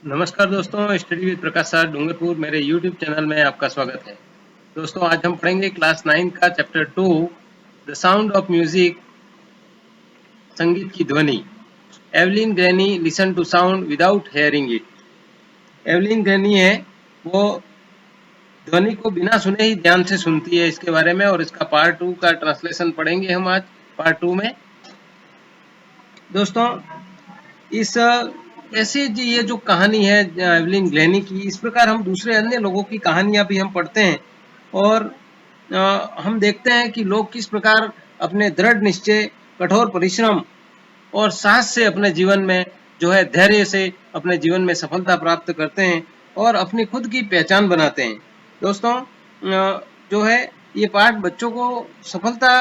नमस्कार दोस्तों, study with Prakash sir Dungarpur मेरे यूट्यूब चैनल में आपका स्वागत है। दोस्तों आज हम पढ़ेंगे क्लास 9 का chapter 2 the sound of music, संगीत की ध्वनि। Evelyn Glennie listen to sound without hearing it. Evelyn Glennie है वो ध्वनि को बिना सुने ही ध्यान से सुनती है इसके बारे में, और इसका पार्ट 2 का ट्रांसलेशन पढ़ेंगे हम आज पार्ट 2 में। दोस्तों इस ऐसे जी ये जो कहानी है एवलिन ग्लैनी की, इस प्रकार हम दूसरे अन्य लोगों की कहानियां भी हम पढ़ते हैं और हम देखते हैं कि लोग किस प्रकार अपने दृढ़ निश्चय, कठोर परिश्रम और साहस से अपने जीवन में जो है धैर्य से अपने जीवन में सफलता प्राप्त करते हैं और अपनी खुद की पहचान बनाते हैं। दोस्तों जो है ये पाठ बच्चों को सफलता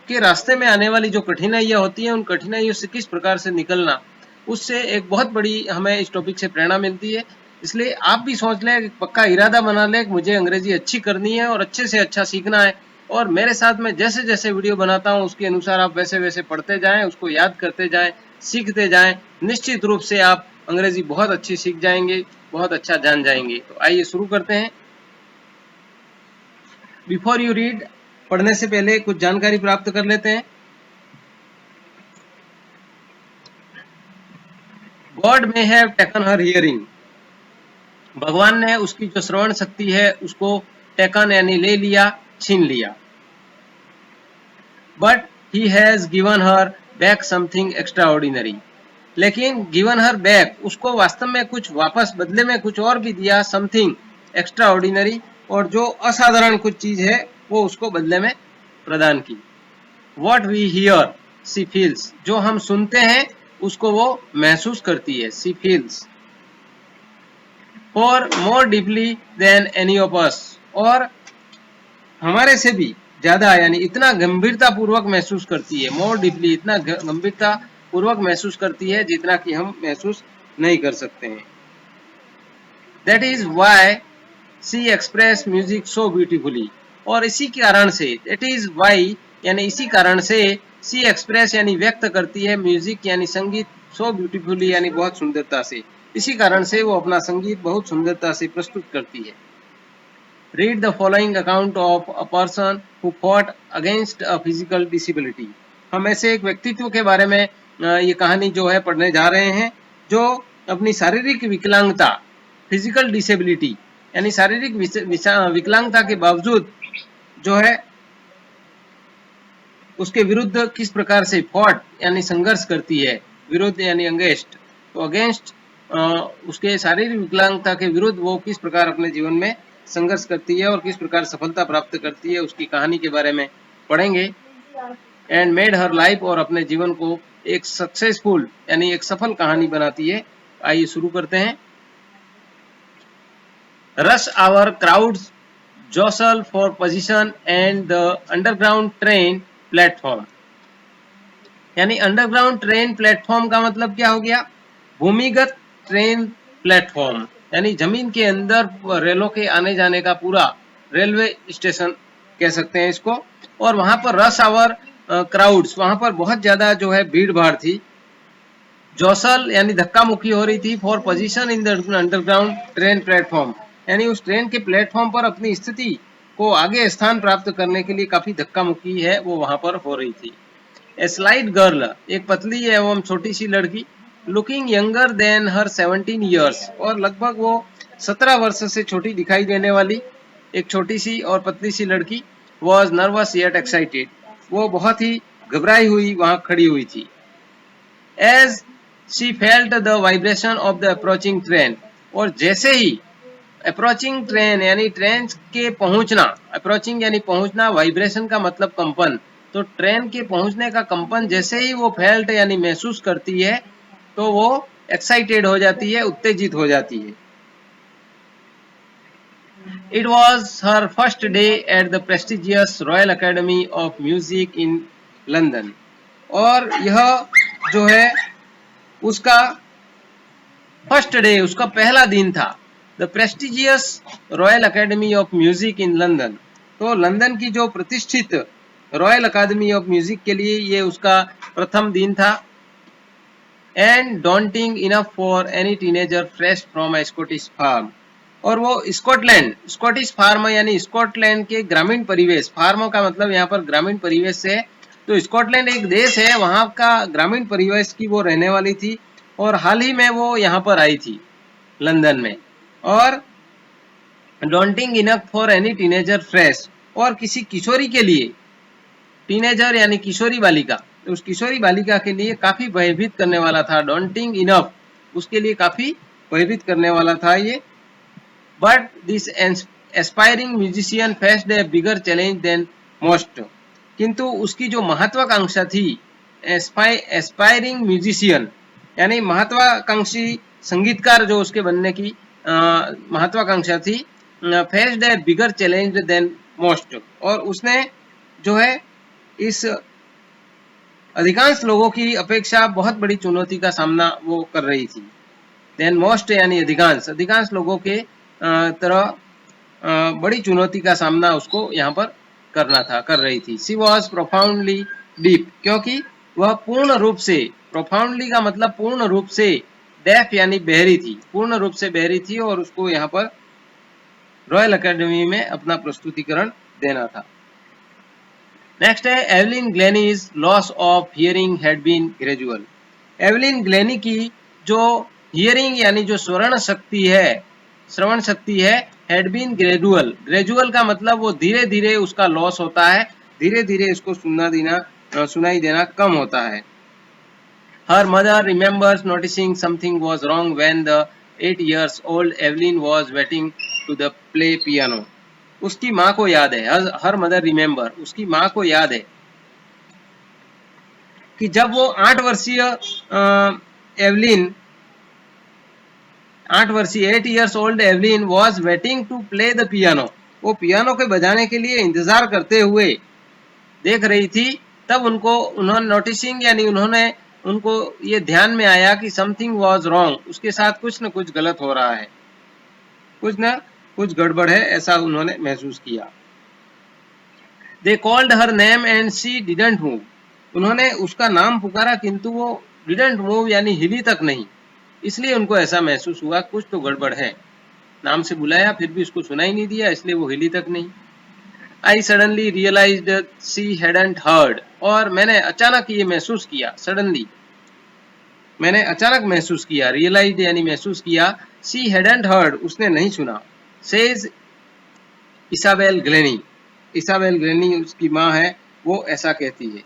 के रास्ते में आने वाली जो कठिनाइयां होती हैं उन कठिनाइयों से किस प्रकार से निकलना, उससे एक बहुत बड़ी हमें इस टॉपिक से प्रेरणा मिलती है। इसलिए आप भी सोच लें, पक्का इरादा बना लें कि मुझे अंग्रेजी अच्छी करनी है और अच्छे से अच्छा सीखना है, और मेरे साथ में जैसे जैसे वीडियो बनाता हूं उसके अनुसार आप वैसे वैसे पढ़ते जाएं, उसको याद करते जाएं, सीखते जाएं। निश्चित रूप से आप अंग्रेजी बहुत अच्छी सीख जाएंगे, बहुत अच्छा जान जाएंगे। तो आइए शुरू करते हैं। बिफोर यू रीड, पढ़ने से पहले कुछ जानकारी प्राप्त कर लेते हैं। गॉड में हैव टेकन हर हियरिंग। भगवान ने उसकी जो श्रवण शक्ति है उसको टेकन यानी ले लिया, छीन लिया। But he has given her back something extra ordinary. लेकिन गिवन हर बैक, उसको वास्तव में कुछ वापस बदले में कुछ और भी दिया, समथिंग एक्स्ट्रा ऑर्डिनरी, और जो असाधारण कुछ चीज है वो उसको बदले में प्रदान की। What we hear she feels, जो हम सुनते हैं उसको वो महसूस करती है, she feels. For more deeply than any of us, और हमारे से भी ज्यादा यानी इतना गंभीरता पूर्वक महसूस करती है। मोर डीपली, इतना गंभीरता पूर्वक महसूस करती है जितना कि हम महसूस नहीं कर सकते हैं। That is why she express music so beautifully, और इसी कारण से, दैट इज वाई यानी इसी कारण से, सी एक्सप्रेस यानी व्यक्त करती है, म्यूजिक यानी संगीत, सो ब्यूटीफुली यानी बहुत सुंदरता से। इसी कारण से वो अपना संगीत बहुत सुंदरता से प्रस्तुत करती है। Read the following account of a person who fought against a physical disability. हम ऐसे एक व्यक्तित्व के बारे में ये कहानी जो है पढ़ने जा रहे हैं, जो अपनी शारीरिक विकलांगता, फिजिकल डिसेबिलिटी यानी शारीरिक विकलांगता के बावजूद जो है उसके विरुद्ध किस प्रकार से फॉट यानी संघर्ष करती है, विरुद्ध यानी अगेंस्ट, तो अगेंस्ट उसके शारीरिक विकलांगता के विरुद्ध वो किस प्रकार अपने जीवन में संघर्ष करती है और किस प्रकार सफलता प्राप्त करती है, उसकी कहानी के बारे में पढ़ेंगे। एंड मेड हर लाइफ, और अपने जीवन को एक सक्सेसफुल यानी एक सफल कहानी बनाती है। आइए शुरू करते हैं। Rush hour crowds jostle for position and the underground train platform. यानी अंडरग्राउंड ट्रेन प्लेटफॉर्म का मतलब क्या हो गया? भूमिगत ट्रेन प्लेटफॉर्म, यानी जमीन के अंदर रेलों के आने जाने का पूरा रेलवे स्टेशन कह सकते हैं इसको। और वहां पर रश आवर क्राउड्स, वहां पर बहुत ज्यादा जो है भीड़ भाड़ थी। जॉसल यानी धक्का मुक्की हो रही थी, for position in the underground train platform, यानी उस ट्रेन के प्लेटफॉर्म पर अपनी स्थिति को आगे स्थान प्राप्त करने के लिए काफी धक्का मुक्की है वो वहां पर हो रही थी। ए स्लाइट गर्ल, एक पतली एवं छोटी सी लड़की, लुकिंग यंगर देन हर 17 ईयर्स, और लगभग वो 17 वर्ष से छोटी दिखाई देने वाली एक छोटी सी और पतली सी लड़की, वॉज नर्वस येट एक्साइटेड, वो बहुत ही घबराई हुई वहां खड़ी हुई थी। As she felt the vibration of the approaching train, और जैसे ही अप्रोचिंग ट्रेन यानी ट्रेन के पहुंचना, अप्रोचिंग यानी पहुंचना, वाइब्रेशन का मतलब कंपन, तो ट्रेन के पहुंचने का कंपन जैसे ही वो फेल्ट यानी महसूस करती है तो वो एक्साइटेड हो जाती है, उत्तेजित हो जाती है। It was her first day at the prestigious royal academy of music in London, और यह जो है उसका फर्स्ट डे, उसका पहला दिन था। The prestigious royal academy of music in London, तो लंदन की जो प्रतिष्ठित रॉयल अकादमी ऑफ म्यूजिक के लिए ये उसका प्रथम दिन था। And daunting enough for any teenager fresh from a Scottish farm. और वो स्कॉटलैंड, स्कॉटिश फार्म यानी स्कॉटलैंड के ग्रामीण परिवेश, फार्म का मतलब यहाँ पर ग्रामीण परिवेश से, तो स्कॉटलैंड एक देश है, वहाँ का ग्रामीण परिवेश की वो रहने वाली थी और हाल ही में वो यहाँ पर आई थी लंदन में। और daunting enough for any teenager fresh, और किसी किशोरी के लिए, टीनेजर यानी किशोरी बालिका, तो उस किशोरी बालिका के लिए काफी भयभीत करने वाला था। डॉन्टिंग इनफ उसके लिए काफी भयभीत करने वाला था ये। But this aspiring musician faced a bigger challenge than most, किंतु उसकी जो महत्वाकांक्षा थी, एस्पायरिंग म्यूजिशियन यानी महत्वाकांक्षी संगीतकार जो उसके बनने की महत्वाकांक्षा थी, faced a bigger challenge than most, और उसने जो है इस अधिकांश लोगों की अपेक्षा बहुत बड़ी चुनौती का सामना वो कर रही थी। देन मोस्ट यानी अधिकांश, अधिकांश लोगों के तरह बड़ी चुनौती का सामना उसको यहाँ पर करना था, कर रही थी। शी वॉज प्रोफाउंडली डीप, क्योंकि वह पूर्ण रूप से, प्रोफाउंडली का मतलब पूर्ण रूप से, डेफ यानी बहरी थी, पूर्ण रूप से बहरी थी, और उसको यहाँ पर रॉयल अकेडमी में अपना प्रस्तुतिकरण देना था। नेक्स्ट है Evelyn Glennie's loss of hearing had been gradual. Evelyn Glennie की जो हियरिंग यानी जो श्रवण शक्ति है, हैड बीन ग्रेजुअल, ग्रेजुअल का मतलब वो धीरे धीरे उसका लॉस होता है, धीरे धीरे उसको सुनाई देना कम होता है। Her mother remembers noticing something was wrong when the 8 years old Evelyn was waiting to the play piano. उसकी माँ को याद है, हर मदर रिमेंबर, उसकी माँ को याद है कि जब वो 8 वर्षीय एवलिन, 8 वर्षीय 8 years old Evelyn was waiting to play the piano, वो पियानो के बजाने के लिए इंतजार करते हुए देख रही थी, तब उन्होंने नोटिसिंग यानी उनको ये ध्यान में आया कि समथिंग वॉज रॉन्ग, उसके साथ कुछ न कुछ गलत हो रहा है, कुछ न कुछ गड़बड़ है, ऐसा उन्होंने महसूस किया। They called her name and she didn't move, उन्होंने उसका नाम पुकारा किंतु वो डिडंट मूव यानी हिली तक नहीं, इसलिए उनको ऐसा महसूस हुआ कुछ तो गड़बड़ है। नाम से बुलाया फिर भी उसको सुनाई नहीं दिया, इसलिए वो हिली तक नहीं। I suddenly realised she hadn't heard, और मैंने अचानक ये महसूस किया, सडनली मैंने अचानक महसूस किया, रियलाइज्ड यानी महसूस किया, शी हैडंट हर्ड उसने नहीं सुना। Says Isabel Glennie, Isabel Glennie उसकी माँ है, वो ऐसा कहती है।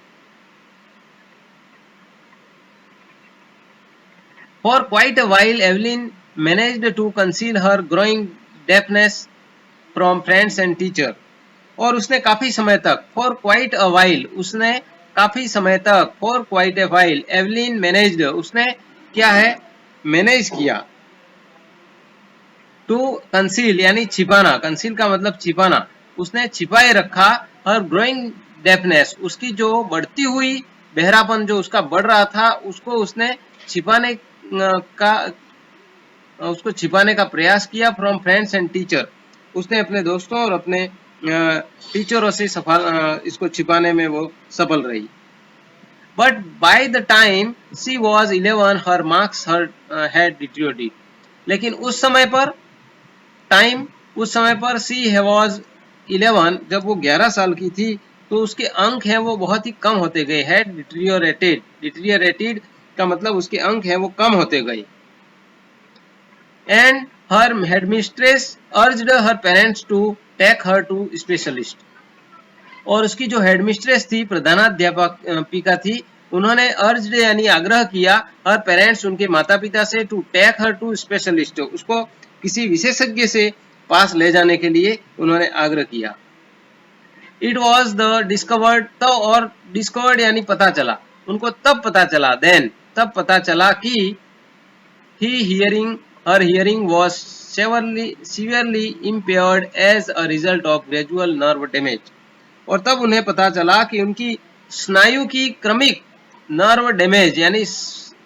For quite a while, Evelyn managed to conceal her growing deafness from friends and teacher. और उसने काफी समय तक, for quite a while, उसने काफी समय तक, for quite a while, Evelyn managed, उसने क्या है, मैनेज किया, to conceal यानी छिपाना, conceal का मतलब छिपाना, उसने छिपाए रखा, her growing deafness, उसकी जो बढ़ती हुई बहरापन जो उसका बढ़ रहा था, उसको उसने छिपाने का प्रयास किया। फ्रॉम फ्रेंड्स एंड टीचर, उसने अपने दोस्तों और अपने टीचरों से इसको छिपाने में वो सफल रही। But by the time she was 11 her marks had deteriorated, लेकिन उस समय पर शी वॉज 11, जब वो 11 साल की थी, तो उसके अंक हैं वो बहुत ही कम होते गए। हैड डिटीरियोरेटेड, डिटीरियोरेटेड का मतलब उसके अंक हैं वो कम होते गए। And her headmistress urged her parents to take her to specialist, और उसकी जो हेडमिस्ट्रेस थी, प्रधानाध्यापिका थी, उन्होंने अर्ज्ड यानी आग्रह किया, हर पेरेंट्स उनके माता पिता से, to take her to specialist, उसको किसी विशेषज्ञ से पास ले जाने के लिए उन्होंने आग्रह किया। इट वॉज द डिस्कवर्ड, तो और डिस्कवर्ड यानी पता चला, उनको तब पता चला, देन तब पता चला कि her hearing was severely impaired as a result of gradual nerve damage, और तब उन्हें पता चला कि उनकी स्नायु की क्रमिक, नर्व डैमेज यानी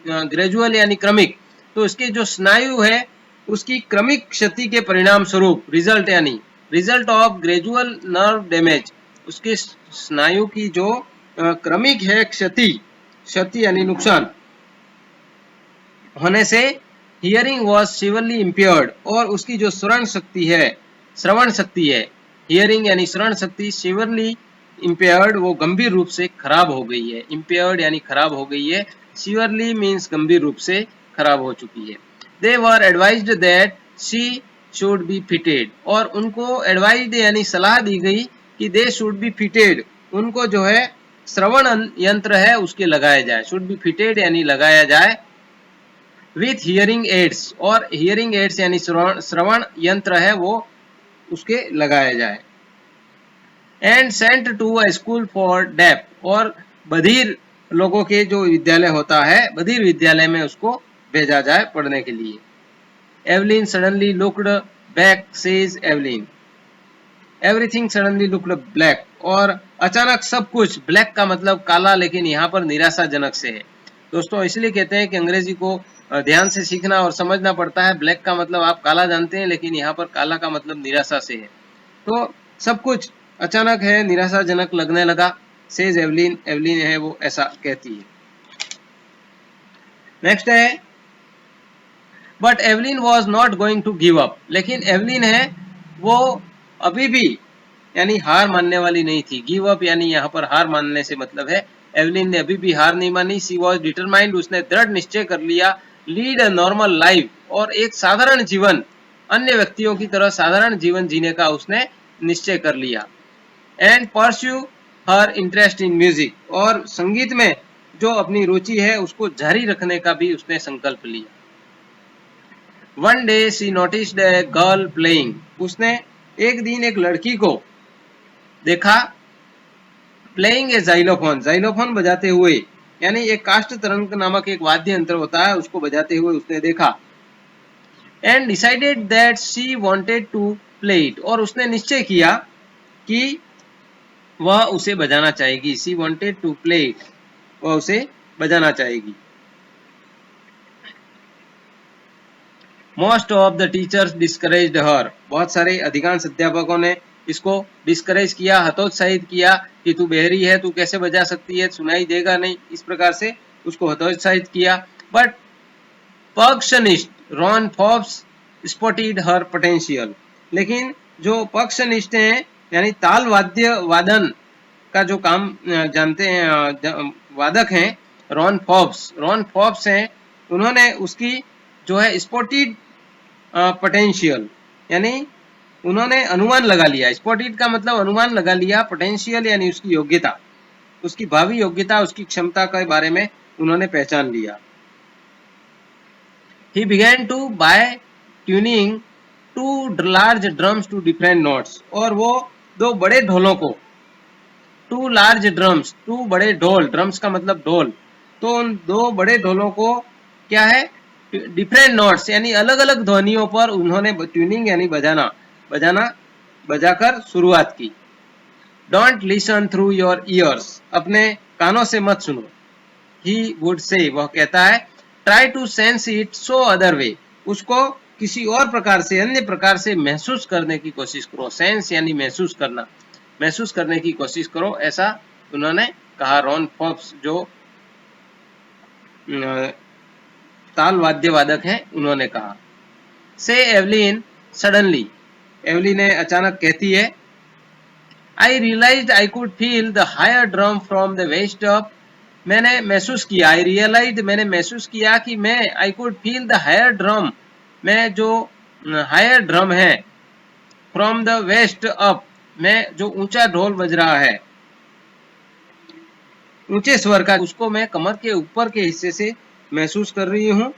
ग्रेजुअल यानी क्रमिक, तो उसके जो स्नायु है उसकी क्रमिक क्षति के परिणाम स्वरूप, रिजल्ट यानी result of gradual nerve damage, उसके स्नायु की जो क्रमिक है क्षति यानी नुकसान, होने से हियरिंग वॉज सिवियरली इम्पेयर्ड, और उसकी जो श्रवण शक्ति है, हियरिंग यानी श्रवण शक्ति, सिवियरली इम्पेयर्ड वो गंभीर रूप से खराब हो गई है। इम्पेयर्ड यानी खराब हो गई है, सिवियरली मीन्स गंभीर रूप से खराब हो चुकी है। They were advised that she should be fitted, और उनको एडवाइज्ड यानी सलाह दी गई कि दे शुड बी फिटेड, उनको जो है श्रवण यंत्र है उसके लगाया जाए। शुड बी फिटेड यानी लगाया जाए विथ हियरिंग एड्स, और हियरिंग एड्स यानी श्रवण यंत्र है वो उसके लगाया जाए। And sent to a school for deaf, और बधिर लोगों के जो विद्यालय होता है, बधिर विद्यालय में उसको भेजा जाए पढ़ने के लिए। Evelyn suddenly looked back, says Evelyn. Everything suddenly looked black, और अचानक सब कुछ, ब्लैक का मतलब काला, लेकिन यहाँ पर निराशाजनक से है। दोस्तों इसलिए कहते हैं कि अंग्रेजी को ध्यान से सीखना और समझना पड़ता है। ब्लैक का मतलब आप काला जानते हैं, लेकिन यहाँ पर काला का मतलब निराशा से है। तो सब कुछ अचानक है, निराशाजनक लगने लगा। सेज एवलिन, एवलिन है वो ऐसा कहती है। नेक्स्ट है, but Evelyn was not going to give up, लेकिन एवलिन है वो अभी भी यानी हार मानने वाली नहीं थी। गिव अप यानी यहाँ पर हार मानने से मतलब है एवलिन ने अभी भी हार नहीं मानी। सी वॉज डिटरमाइंड, उसने दृढ़ निश्चय कर लिया। लीड अ नॉर्मल लाइफ, और एक साधारण जीवन, अन्य व्यक्तियों की तरह साधारण जीवन जीने का उसने निश्चय कर लिया। And pursue her interest in music, और संगीत में जो अपनी रुचि है उसको जारी रखने का भी उसने संकल्प लिया। One day she noticed a girl playing, उसने एक दिन एक लड़की को देखा प्लेइंग ए जाइलोफोन, जाइलोफोन बजाते हुए, यानी एक काष्ठ तरंग नामक एक वाद्य यंत्र होता है उसको बजाते हुए उसने देखा। And decided that she wanted to play it, और उसने निश्चय किया कि वह उसे बजाना चाहेगी। She wanted to play it, वह उसे बजाना चाहेगी। Most of the teachers discouraged her, बहुत सारे अधिकांश अध्यापकों ने इसको डिस्करेज किया, हतोत्साहित किया कि तू बहरी है, तू कैसे बजा सकती है, सुनाई देगा नहीं, इस प्रकार से उसको हतोत्साहित किया। But पर्कशनिस्ट Ron Forbes spotted her potential, लेकिन जो पर्कशनिस्ट हैं यानी ताल वाद्य वादन का जो काम जानते हैं, वादक हैं, रॉन फॉब्स हैं, उन्होंने उसकी जो है स्पॉटेड पोटेंशियल यानी उन्होंने अनुमान लगा लिया। स्पॉटेड का मतलब अनुमान लगा लिया, पोटेंशियल यानी उसकी योग्यता, उसकी भावी योग्यता, उसकी क्षमता के बारे में उन्होंने पहचान लिया। He began to buy tuning two large drums to different notes, और वो दो बड़े ढोलों को, टू लार्ज ड्रम्स, टू बड़े ढोल, ड्रम्स का मतलब ढोल, तो उन दो बड़े ढोलों को क्या है, डिफरेंट नोट्स यानी अलग अलग ध्वनियों पर उन्होंने ट्यूनिंग यानी बजाकर शुरुआत की। Don't listen through your ears, अपने कानों से मत सुनो। ही वुड से, वह कहता है, try to sense it so other way, उसको किसी और प्रकार से, अन्य प्रकार से महसूस करने की कोशिश करो। सेंस यानी महसूस करना, महसूस करने की कोशिश करो, ऐसा उन्होंने कहा। रॉन फॉब्स जो ताल वाद्य वादक हैं उन्होंने कहा। से एवलिन सडनली, एवलिन ने अचानक कहती है, I realized I could feel the higher drum from the waist up, मैंने महसूस किया, आई रियलाइज्ड मैंने महसूस किया कि मैं, I could feel the higher drum, मैं जो हायर ड्रम है, फ्रॉम द वेस्ट अप, मैं जो ऊंचा ढोल बज रहा है, ऊंचे स्वर का, उसको मैं कमर के ऊपर के हिस्से से महसूस कर रही हूँ।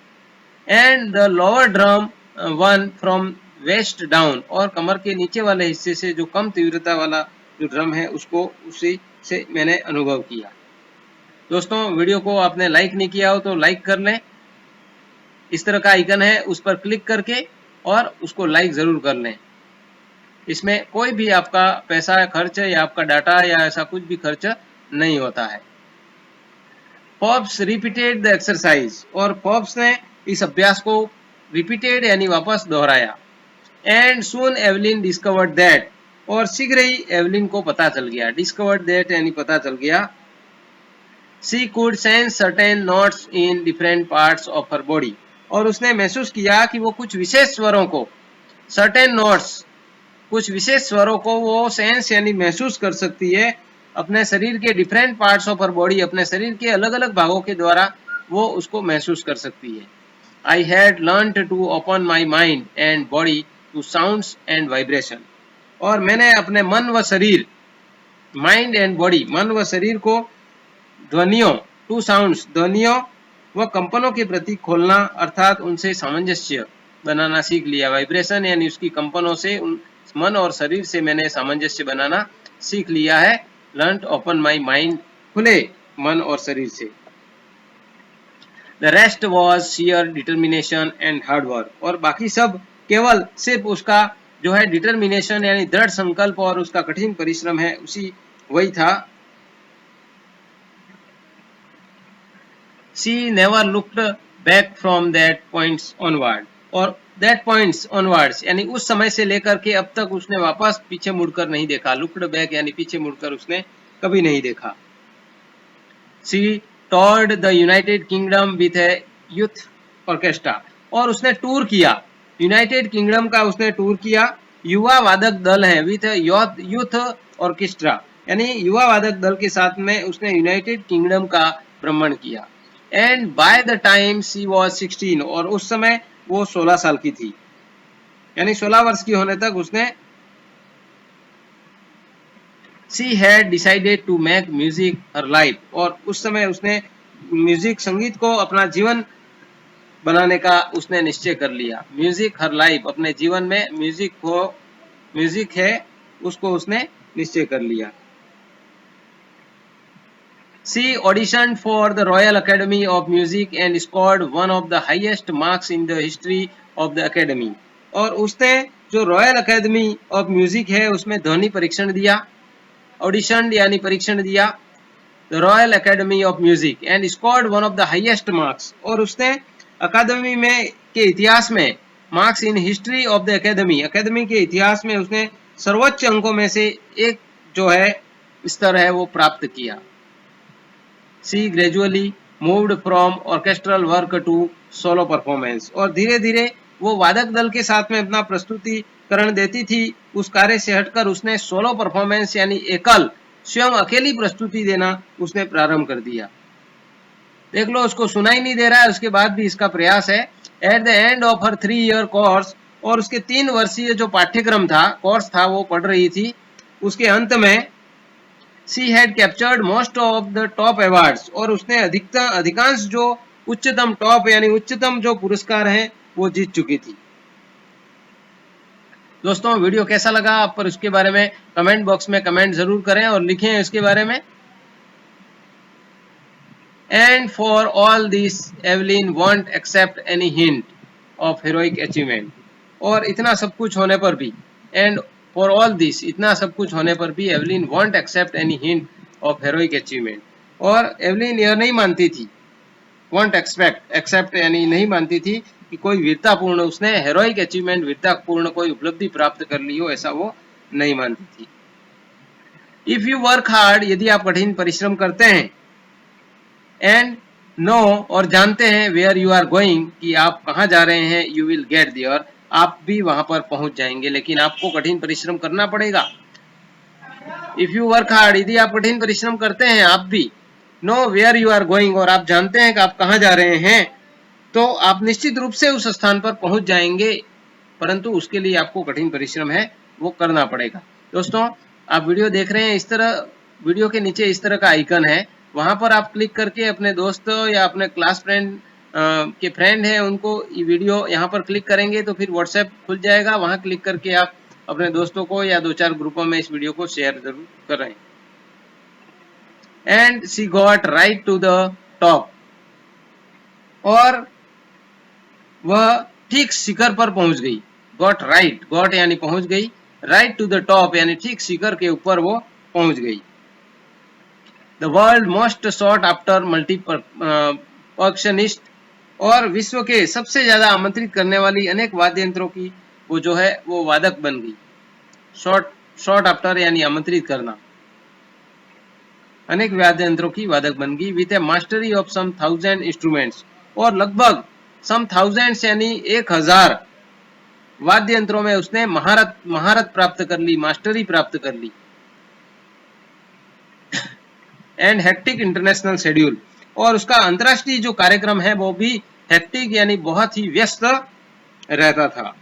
And the lower drum one from waist down, और कमर के नीचे वाले हिस्से से जो कम तीव्रता वाला जो ड्रम है उसको उसी से मैंने अनुभव किया। दोस्तों वीडियो को आपने लाइक नहीं किया हो तो लाइक कर लें, इस तरह का आइकन है उस पर क्लिक करके और उसको लाइक जरूर कर लें। इसमें कोई भी आपका पैसा खर्च या आपका डाटा या ऐसा कुछ भी खर्च नहीं होता है। फॉब्स रिपीटेड द एक्सरसाइज, और फॉब्स ने इस अभ्यास को रिपीटेड यानी वापस दोहराया। And soon Evelyn discovered that, और शीघ्र ही एवलिन को पता चल गया, डिस्कवर्ड दैट यानी पता चल गया। She could sense certain notes in different parts of her body, और उसने महसूस किया कि वो कुछ विशेष स्वरों को, सर्टेन नोट्स, कुछ विशेष स्वरों को वो सेंस यानी महसूस कर सकती है अपने शरीर के different parts of her body, अपने शरीर के अलग अलग भागों के द्वारा वो उसको महसूस कर सकती है। I had learn to open my mind and body to sounds and vibration. और मैंने अपने मन व शरीर, माइंड एंड बॉडी, मन व शरीर को ध्वनियों, टू साउंड्स, ध्वनियों व कंपनों के प्रति खोलना, अर्थात उनसे सामंजस्य बनाना सीख लिया। वाइब्रेशन यानी उसकी कंपनों से मन और शरीर से मैंने सामंजस्य बनाना सीख लिया है। Learn to open my mind, खुले मन और शरीर से। The rest was sheer determination and hard work. और बाकी सब केवल सिर्फ उसका जो है डिटर्मिनेशन यानी दृढ़ संकल्प और उसका कठिन परिश्रम है, उसी वही था। She never looked back from that points onward। और that points onwards यानी उस समय से लेकर के अब तक उसने वापस पीछे मुड़कर नहीं देखा। looked back यानी पीछे मुड़कर उसने कभी नहीं देखा। She toured the United Kingdom with a youth orchestra। और उसने टूर किया, यूनाइटेड किंगडम का उसने टूर किया, युवा वादक दल है, विथ यूथ ऑर्केस्ट्रा यानी युवा वादक दल के साथ में उसने यूनाइटेड किंगडम का भ्रमण किया। And bye the time she was 16। और उस समय वो 16 साल की थी, यानी 16 वर्ष की होने तक उसने she had decided to make music her life. और उस समय उसने म्यूजिक, संगीत को अपना जीवन बनाने का उसने निश्चय कर लिया। म्यूजिक हर लाइफ, अपने जीवन में म्यूजिक है उसको उसने निश्चय कर लिया। She auditioned for the Royal Academy of Music and scored one of the highest marks in the history of the academy। और उसने जो रॉयल अकेडमी ऑफ म्यूजिक है उसमें ध्वनि परीक्षण दिया, ऑडिशन यानी परीक्षण दिया, the royal academy of music and scored one of the highest marks. और उसने अकादमी में के इतिहास में, marks in history of the academy, academy के इतिहास में उसने सर्वोच्च अंकों में से एक जो है स्तर है वो प्राप्त किया। She gradually moved from orchestral work to solo performance। और धीरे धीरे वो वादक दल के साथ में अपना प्रस्तुतिकरण देती थी, उस कार्य से हटकर उसने सोलो परफॉर्मेंस यानी एकल, स्वयं अकेली प्रस्तुति देना उसने प्रारंभ कर दिया। देख लो, उसको सुनाई नहीं दे रहा है, उसके बाद भी इसका प्रयास है। At the end of her 3 year course, और उसके 3 वर्षीय जो पाठ्यक्रम था, कोर्स था, वो पढ़ रही थी, उसके अंत में She had captured most of the top awards। और उसने अधिकांश जो उच्चतम टॉप यानी उच्चतम जो पुरस्कार हैं वो जीत चुकी थी। दोस्तों, वीडियो कैसा लगा आप पर उसके बारे में कमेंट बॉक्स में कमेंट जरूर करें और लिखें इसके बारे में। And for all this Evelyn won't accept any hint of heroic achievement. और इतना सब कुछ होने पर भी, एंड फॉर ऑल दिस, इतना सब कुछ होने पर भी Evelyn won't accept any hint of heroic achievement. और एवलिन यह नहीं मानती थी, वॉन्ट एक्सेप्ट यानी नहीं मानती थी कि कोई वीरतापूर्ण, उसने हेरोइक अचीवमेंट, वीरतापूर्ण कोई उपलब्धि प्राप्त कर ली हो, ऐसा वो नहीं मानती थी। इफ यू वर्क हार्ड, यदि आप कठिन परिश्रम करते हैं, एंड नो, और जानते हैं, वेयर यू आर गोइंग, कि आप कहाँ जा रहे हैं, यू विल गेट देयर, आप भी वहां पर पहुंच जाएंगे, लेकिन आपको कठिन परिश्रम करना पड़ेगा। इफ यू वर्क हार्ड, यदि आप कठिन परिश्रम करते हैं, आप भी, know where you are going, और आप जानते हैं कि आप कहाँ जा रहे हैं, तो आप निश्चित रूप से उस स्थान पर पहुंच जाएंगे, परंतु उसके लिए आपको कठिन परिश्रम है वो करना पड़ेगा। दोस्तों, आप वीडियो देख रहे हैं, इस तरह वीडियो के नीचे इस तरह का आइकन है, वहां पर आप क्लिक करके अपने दोस्त या अपने क्लास फ्रेंड के फ्रेंड हैं उनको ये वीडियो यहाँ पर क्लिक करेंगे तो फिर व्हाट्सएप खुल जाएगा, वहां क्लिक करके आप अपने दोस्तों को या 2-4 ग्रुपों में इस वीडियो को शेयर जरूर करें। And she got right to the top, और वह ठीक शिखर पर पहुंच गई। गॉट राइट, गॉट यानी पहुंच गई, राइट टू द टॉप यानी ठीक शिखर के ऊपर वो पहुंच गई। The world most sought after multipercussionist, और विश्व के सबसे ज्यादा आमंत्रित करने वाली अनेक वाद्य यंत्रों की वो जो है वो वादक बन गई। शॉर्ट आफ्टर यानी आमंत्रित करना, अनेक वाद्य यंत्रों की वादक बन गई। With a mastery of some 1000 instruments, और लगभग सम थाउजेंड्स यानी 1000 वाद्य यंत्रों में उसने महारत प्राप्त कर ली, मास्टरी प्राप्त कर ली। एंड हेक्टिक इंटरनेशनल शेड्यूल, और उसका अंतर्राष्ट्रीय जो कार्यक्रम है वो भी हेक्टिक यानी बहुत ही व्यस्त रहता था।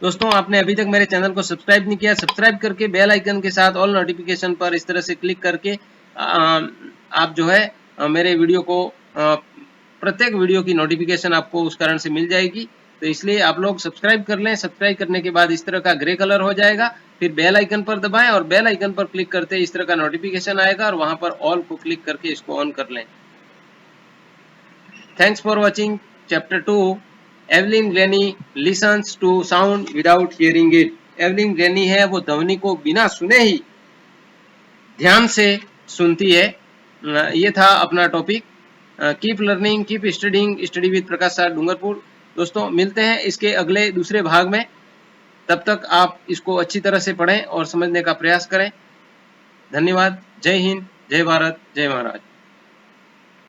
दोस्तों, आपने अभी तक मेरे चैनल को सब्सक्राइब नहीं किया, सब्सक्राइब करके बेल आइकन के साथ ऑल नोटिफिकेशन पर इस तरह से क्लिक करके आप जो है मेरे वीडियो को प्रत्येक वीडियो की नोटिफिकेशन आपको उस कारण से मिल जाएगी। तो इसलिए आप लोग सब्सक्राइब कर लें। सब्सक्राइब करने के बाद इस तरह का ग्रे कलर हो जाएगा, फिर बेल आइकन पर दबाएं और बेल आइकन पर क्लिक करते इस तरह का नोटिफिकेशन आएगा और वहां पर ऑल को क्लिक करके इसको ऑन कर लें। Thanks for watching chapter 2। Evelyn Glennie listens to sound without hearing it. Evelyn Glennie है वो ध्वनि को बिना सुने ही ध्यान से सुनती है। ये था अपना topic. Keep learning, keep studying, study with Prakash sir, Dungarpur. दोस्तों, मिलते हैं इसके अगले दूसरे भाग में। तब तक आप इसको अच्छी तरह से पढ़ें और समझने का प्रयास करें। धन्यवाद। जय हिंद, जय भारत, जय महाराज।